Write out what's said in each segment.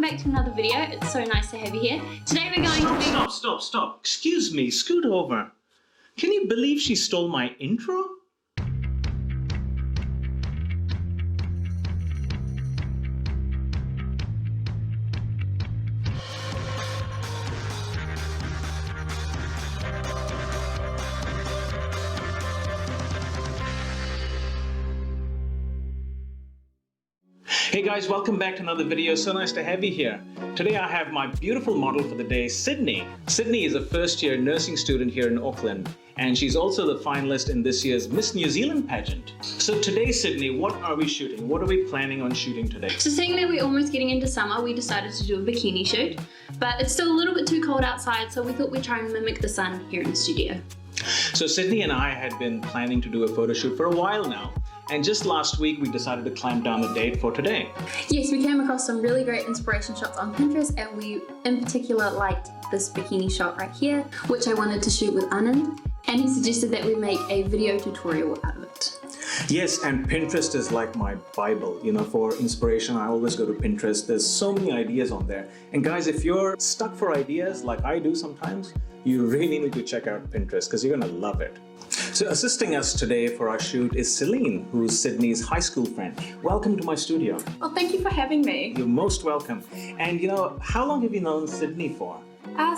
back to another video. It's so nice to have you here. Today we're going to be... Stop. Excuse me, scoot over. Can you believe she stole my intro? Hey guys, welcome back to another video. So nice to have you here. Today I have my beautiful model for the day, Sydney. Sydney is a first-year nursing student here in Auckland, and she's also the finalist in this year's Miss New Zealand pageant. So today, Sydney, what are we shooting? What are we planning on shooting today? So seeing that we're almost getting into summer, we decided to do a bikini shoot, but it's still a little bit too cold outside, so we thought we'd try and mimic the sun here in the studio. So Sydney and I had been planning to do a photo shoot for a while now. And just last week, we decided to clamp down the date for today. Yes, we came across some really great inspiration shots on Pinterest, and we in particular liked this bikini shot right here, which I wanted to shoot with Anand, and he suggested that we make a video tutorial out of it. Yes, and Pinterest is like my Bible. You know, for inspiration, I always go to Pinterest. There's so many ideas on there. And guys, if you're stuck for ideas like I do sometimes, you really need to check out Pinterest because you're gonna love it. So assisting us today for our shoot is Celine, who's Sydney's high school friend. Welcome to my studio. Well, thank you for having me. You're most welcome. And you know, how long have you known Sydney for?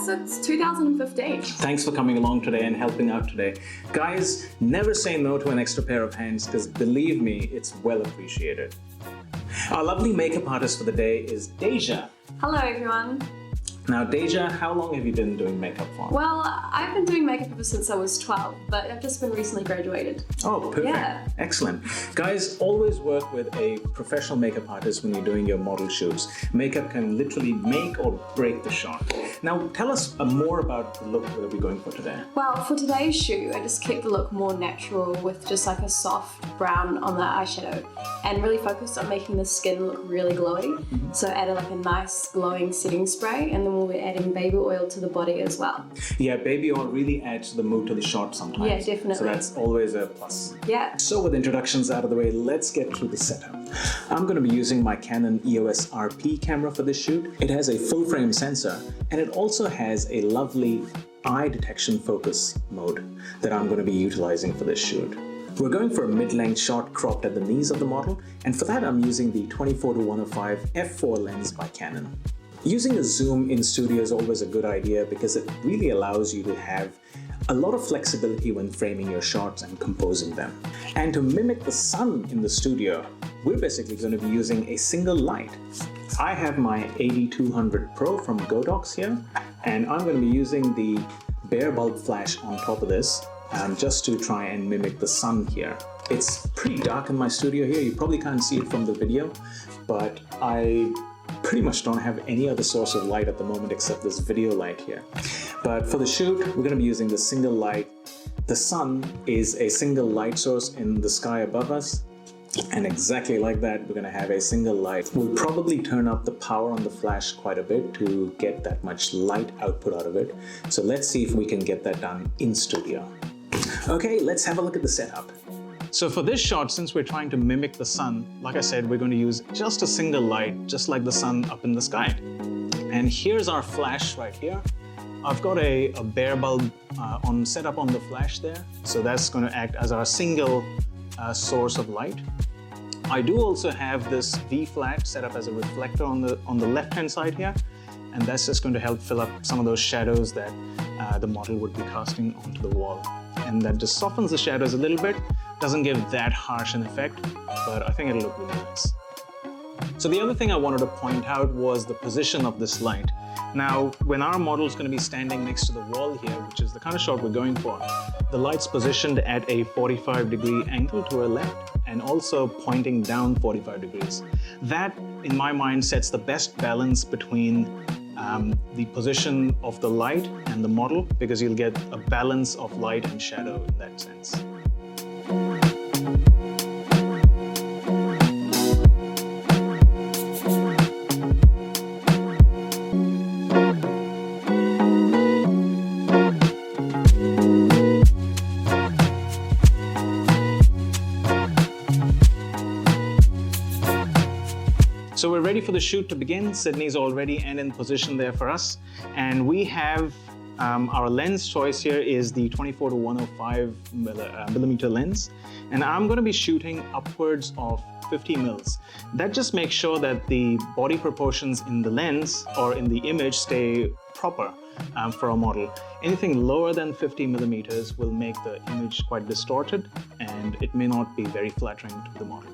Since 2015. Thanks for coming along today and helping out today. Guys, never say no to an extra pair of hands because believe me, it's well appreciated. Our lovely makeup artist for the day is Deja. Hello everyone. Now Deja, how long have you been doing makeup for? Well, I've been doing makeup ever since I was 12, but I've just been recently graduated. Oh, perfect. Yeah. Excellent. Guys, always work with a professional makeup artist when you're doing your model shoots. Makeup can literally make or break the shot. Now, tell us more about the look that we're going for today. Well, for today's shoot, I just kept the look more natural with just like a soft brown on the eyeshadow and really focused on making the skin look really glowy. So I added like a nice glowing setting spray, and then we'll be adding baby oil to the body as well. Yeah, baby oil really adds the mood to the shot sometimes. Yeah, definitely. So that's always a plus. Yeah. So with introductions out of the way, let's get through the setup. I'm going to be using my Canon EOS RP camera for this shoot. It has a full frame sensor, and it also has a lovely eye detection focus mode that I'm going to be utilizing for this shoot. We're going for a mid-length shot cropped at the knees of the model, and for that I'm using the 24-105 f4 lens by Canon. Using a zoom in studio is always a good idea because it really allows you to have a lot of flexibility when framing your shots and composing them. And to mimic the sun in the studio, we're basically going to be using a single light. I have my AD200 Pro from Godox here, and I'm going to be using the bare bulb flash on top of this just to try and mimic the sun here. It's pretty dark in my studio here. You probably can't see it from the video, but I pretty much don't have any other source of light at the moment except this video light here. But for the shoot, we're going to be using the single light. The sun is a single light source in the sky above us, and exactly like that, we're going to have a single light. We'll probably turn up the power on the flash quite a bit to get that much light output out of it. So let's see if we can get that done in studio. Okay, let's have a look at the setup. So for this shot, since we're trying to mimic the sun, like I said, we're going to use just a single light, just like the sun up in the sky. And here's our flash right here. I've got a bare bulb set up on the flash there. So that's going to act as our single source of light. I do also have this V-flat set up as a reflector on the left-hand side here. And that's just going to help fill up some of those shadows that the model would be casting onto the wall. And that just softens the shadows a little bit. Doesn't give that harsh an effect, but I think it'll look really nice. So the other thing I wanted to point out was the position of this light. Now, when our model is going to be standing next to the wall here, which is the kind of shot we're going for, the light's positioned at a 45-degree angle to her left and also pointing down 45 degrees. That, in my mind, sets the best balance between the position of the light and the model, because you'll get a balance of light and shadow in that sense. So we're ready for the shoot to begin. Sydney's already in position there for us. And we have our lens choice here is the 24 to 105 millimeter lens. And I'm going to be shooting upwards of 50 mils. That just makes sure that the body proportions in the lens or in the image stay proper for a model. Anything lower than 50 millimeters will make the image quite distorted, and it may not be very flattering to the model.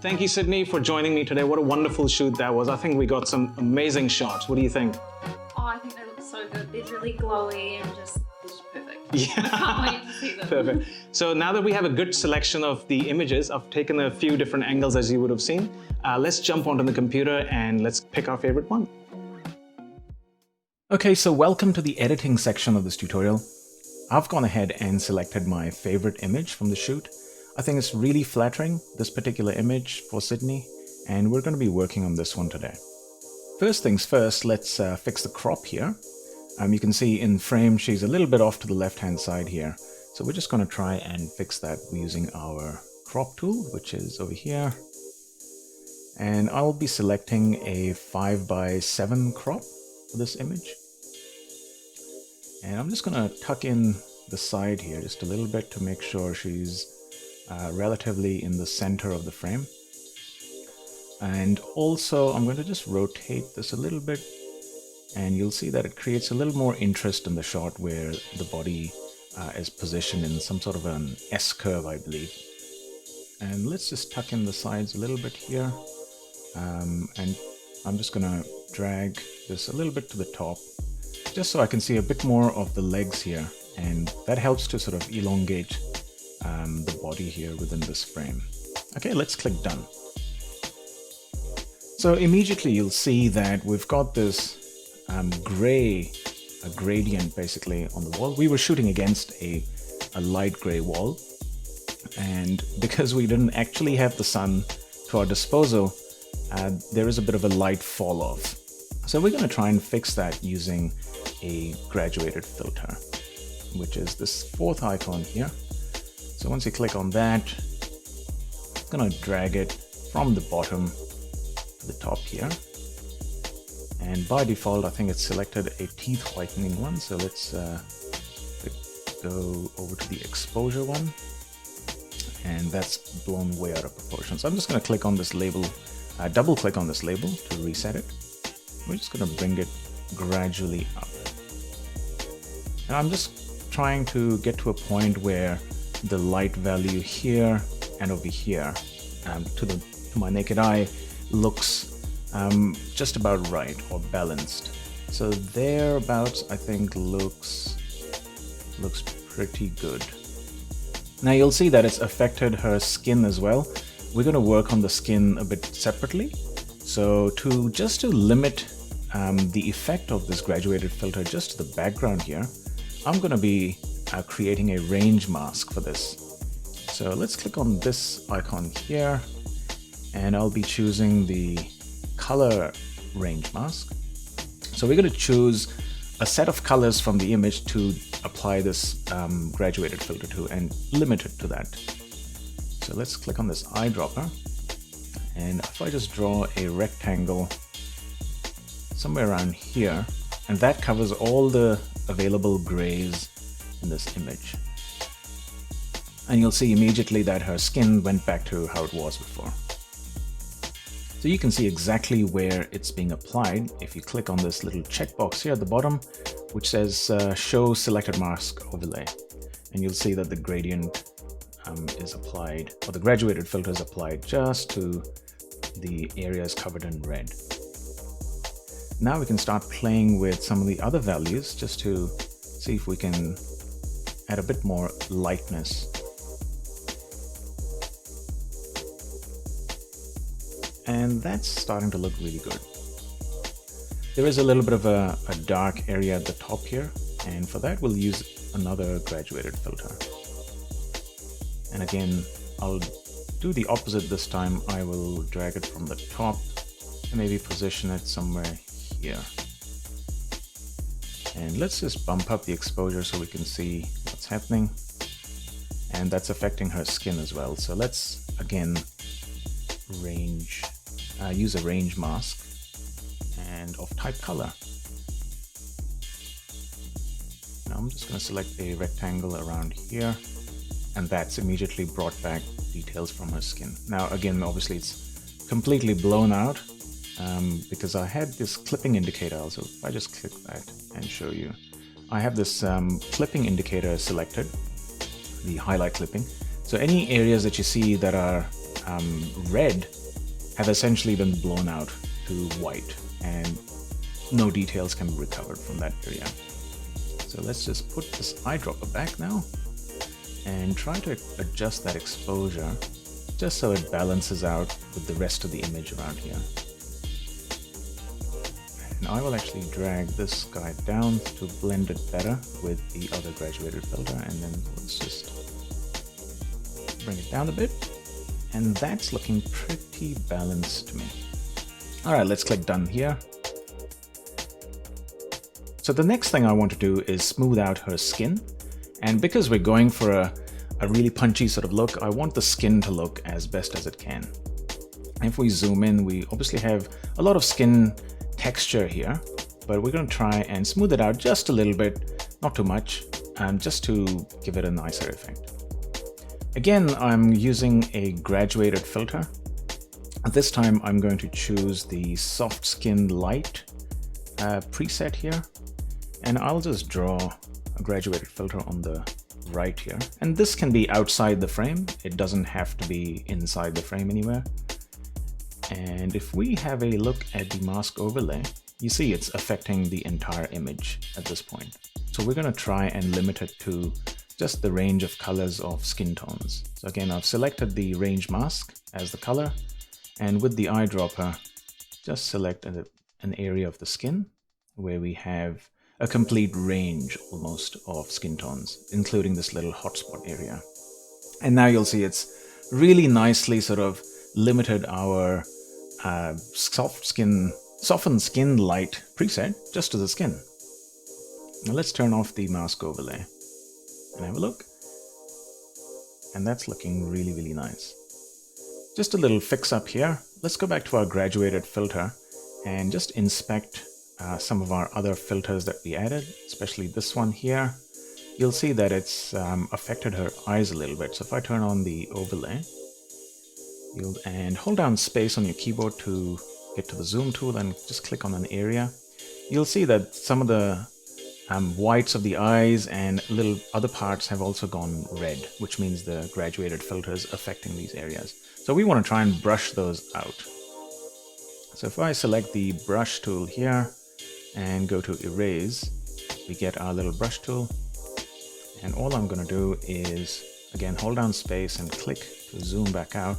Thank you, Sydney, for joining me today. What a wonderful shoot that was. I think we got some amazing shots. What do you think? Oh, I think they look so good. They're really glowy and just perfect. Yeah. I can't wait to see them. Perfect. So now that we have a good selection of the images, I've taken a few different angles as you would have seen. Let's jump onto the computer and let's pick our favorite one. Okay, so welcome to the editing section of this tutorial. I've gone ahead and selected my favorite image from the shoot. I think it's really flattering, this particular image for Sydney, and we're going to be working on this one today. First things first, let's fix the crop here. You can see in frame she's a little bit off to the left-hand side here. So we're just going to try and fix that using our crop tool, which is over here. And I'll be selecting a 5:7 crop for this image. And I'm just going to tuck in the side here just a little bit to make sure she's relatively in the center of the frame. And also I'm going to just rotate this a little bit, and you'll see that it creates a little more interest in the shot where the body is positioned in some sort of an S curve, I believe. And let's just tuck in the sides a little bit here. And I'm just going to drag this a little bit to the top, just so I can see a bit more of the legs here. And that helps to sort of elongate the body here within this frame. Okay, let's click done. So immediately you'll see that we've got this gradient basically on the wall. We were shooting against a light gray wall, and because we didn't actually have the sun to our disposal, there is a bit of a light fall off. So we're going to try and fix that using a graduated filter, which is this fourth icon here. So once you click on that, I'm going to drag it from the bottom to the top here. And by default, I think it's selected a teeth whitening one. So let's go over to the exposure one. And that's blown way out of proportion. So I'm just going to click on this label, double click on this label to reset it. We're just going to bring it gradually up. And I'm just trying to get to a point where the light value here and over here to my naked eye looks just about right or balanced. So thereabouts I think looks pretty good. Now you'll see that it's affected her skin as well. We're going to work on the skin a bit separately. So just to limit the effect of this graduated filter just to the background here, I'm going to be creating a range mask for this. So let's click on this icon here, and I'll be choosing the color range mask. So we're going to choose a set of colors from the image to apply this graduated filter to and limit it to that. So let's click on this eyedropper, and if I just draw a rectangle somewhere around here, and that covers all the available grays in this image. And you'll see immediately that her skin went back to how it was before. So you can see exactly where it's being applied if you click on this little checkbox here at the bottom, which says show selected mask overlay. And you'll see that the gradient is applied, or the graduated filter is applied just to the areas covered in red. Now we can start playing with some of the other values just to see if we can add a bit more lightness. And that's starting to look really good. There is a little bit of a dark area at the top here, and for that we'll use another graduated filter. And again, I'll do the opposite this time. I will drag it from the top and maybe position it somewhere here. And let's just bump up the exposure so we can see what's happening. And that's affecting her skin as well. So let's again use a range mask and of type color. Now I'm just going to select a rectangle around here, and that's immediately brought back details from her skin. Now again, obviously it's completely blown out because I had this clipping indicator also. If I just click that and show you, I have this clipping indicator selected, the highlight clipping. So any areas that you see that are red have essentially been blown out to white, and no details can be recovered from that area. So let's just put this eyedropper back now and try to adjust that exposure just so it balances out with the rest of the image around here. And I will actually drag this guy down to blend it better with the other graduated filter, and then let's just bring it down a bit. And that's looking pretty balanced to me. All right, let's click done here. So the next thing I want to do is smooth out her skin. And because we're going for a really punchy sort of look, I want the skin to look as best as it can. If we zoom in, we obviously have a lot of skin texture here, but we're going to try and smooth it out just a little bit, not too much, just to give it a nicer effect. Again, I'm using a graduated filter. This time I'm going to choose the soft skin light preset here, and I'll just draw a graduated filter on the right here. And this can be outside the frame. It doesn't have to be inside the frame anywhere. And if we have a look at the mask overlay, you see it's affecting the entire image at this point. So we're going to try and limit it to just the range of colors of skin tones. So again, I've selected the range mask as the color, and with the eyedropper, just select an area of the skin where we have a complete range almost of skin tones, including this little hotspot area. And now you'll see it's really nicely sort of limited our softened skin light preset just to the skin. Now let's turn off the mask overlay and have a look. And that's looking really, really nice. Just a little fix up here. Let's go back to our graduated filter and just inspect some of our other filters that we added, especially this one here. You'll see that it's affected her eyes a little bit. So if I turn on the overlay and hold down space on your keyboard to get to the zoom tool and just click on an area, you'll see that some of the whites of the eyes and little other parts have also gone red, which means the graduated filter is affecting these areas. So we want to try and brush those out. So if I select the brush tool here and go to erase, we get our little brush tool. And all I'm going to do is, again, hold down space and click to zoom back out.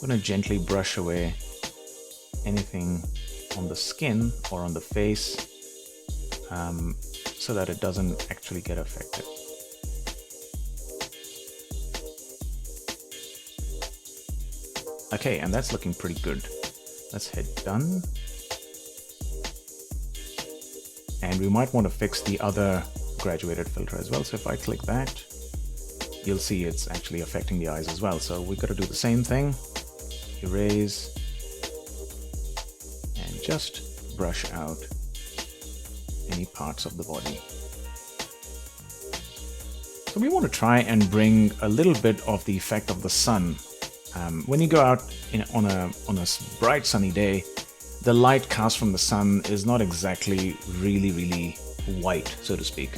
I'm going to gently brush away anything on the skin or on the face so that it doesn't actually get affected. Okay, and that's looking pretty good. Let's hit done. And we might want to fix the other graduated filter as well. So if I click that, you'll see it's actually affecting the eyes as well. So we've got to do the same thing. Erase and just brush out any parts of the body. So we want to try and bring a little bit of the effect of the sun. When you go out on a bright sunny day, the light cast from the sun is not exactly really white, so to speak,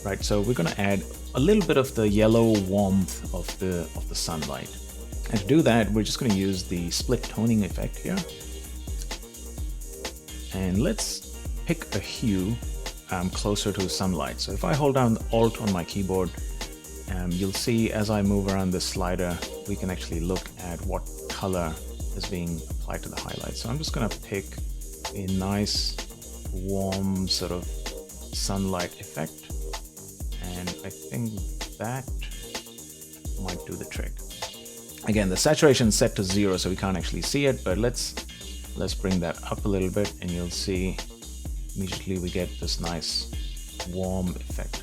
right? So we're going to add a little bit of the yellow warmth of the sunlight. And to do that, we're just going to use the split toning effect here. And let's pick a hue closer to sunlight. So if I hold down Alt on my keyboard you'll see as I move around this slider, we can actually look at what color is being applied to the highlight. So I'm just going to pick a nice warm sort of sunlight effect, and I think that might do the trick. Again, the saturation is set to 0, so we can't actually see it, but let's bring that up a little bit, and you'll see immediately we get this nice warm effect.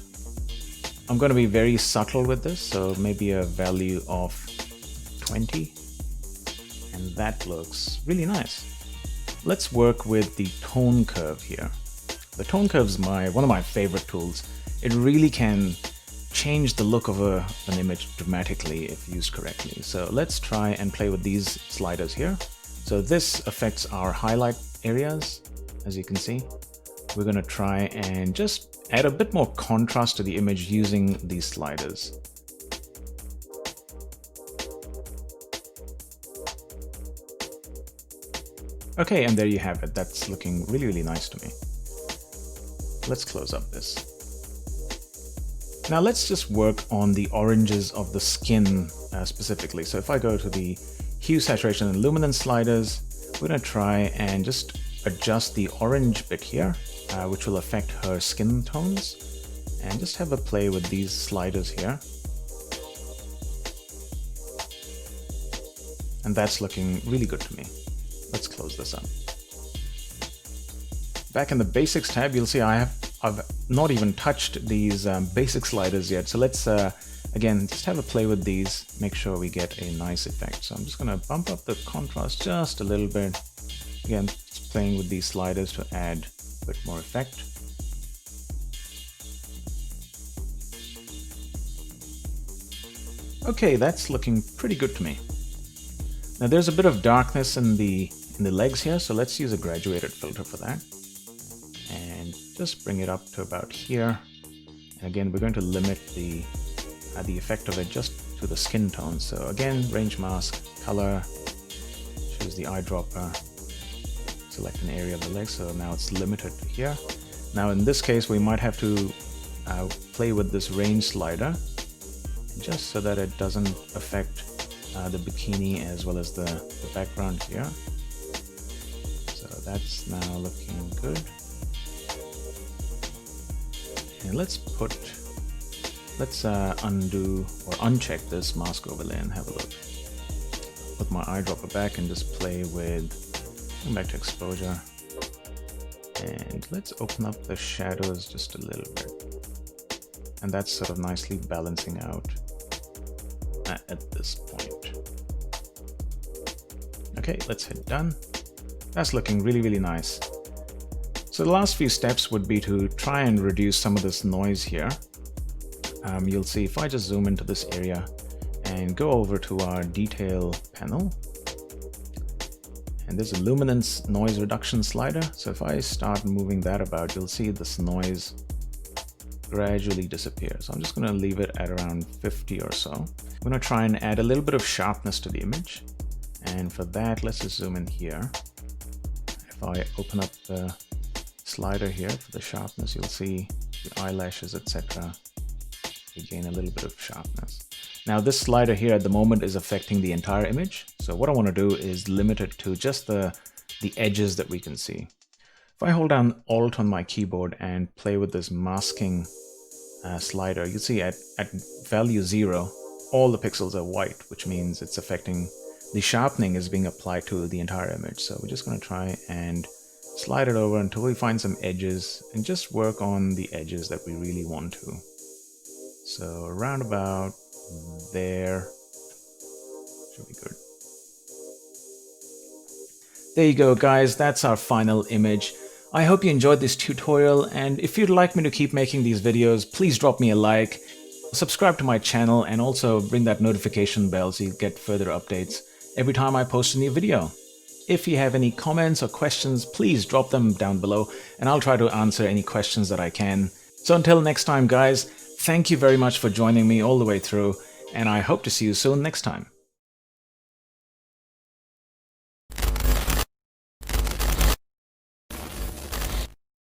I'm going to be very subtle with this, so maybe a value of 20, and that looks really nice. Let's work with the tone curve here. The tone curve is one of my favorite tools. It really can change the look of an image dramatically if used correctly. So let's try and play with these sliders here. So this affects our highlight areas, as you can see. We're going to try and just add a bit more contrast to the image using these sliders. Okay, and there you have it. That's looking really, really nice to me. Let's close up this. Now let's just work on the oranges of the skin specifically. So if I go to the hue, saturation, and luminance sliders, we're going to try and just adjust the orange bit here, which will affect her skin tones, and just have a play with these sliders here. And that's looking really good to me. Let's close this up. Back in the basics tab, you'll see I've not even touched these basic sliders yet. So let's again just have a play with these, make sure we get a nice effect. So I'm just going to bump up the contrast just a little bit. Again, just playing with these sliders to add a bit more effect. Okay, that's looking pretty good to me. Now there's a bit of darkness in the legs here, so let's use a graduated filter for that. And just bring it up to about here. And again, we're going to limit the effect of it just to the skin tone. So again, range mask, color, choose the eyedropper, select an area of the leg, so now it's limited to here. Now in this case, we might have to play with this range slider, just so that it doesn't affect the bikini as well as the background here. So that's now looking good. And let's undo or uncheck this mask overlay and have a look. Put my eyedropper back and just play with, come back to exposure. And let's open up the shadows just a little bit. And that's sort of nicely balancing out at this point. Okay, let's hit done. That's looking really, really nice. So the last few steps would be to try and reduce some of this noise here. You'll see if I just zoom into this area and go over to our detail panel, and there's a luminance noise reduction slider. So if I start moving that about, you'll see this noise gradually disappear. So I'm just going to leave it at around 50 or so. I'm going to try and add a little bit of sharpness to the image. And for that, let's just zoom in here. If I open up the slider here for the sharpness, you'll see the eyelashes, etc. You gain a little bit of sharpness. Now this slider here at the moment is affecting the entire image. So what I want to do is limit it to just the edges that we can see. If I hold down Alt on my keyboard and play with this masking slider, you see at value 0, all the pixels are white, which means it's affecting, the sharpening is being applied to the entire image. So we're just going to try and slide it over until we find some edges and just work on the edges that we really want to. So around about there should be good. There you go, guys. That's our final image. I hope you enjoyed this tutorial, and if you'd like me to keep making these videos, please drop me a like, subscribe to my channel, and also ring that notification bell so you get further updates every time I post a new video. If you have any comments or questions, please drop them down below, and I'll try to answer any questions that I can. So until next time, guys, thank you very much for joining me all the way through, and I hope to see you soon next time.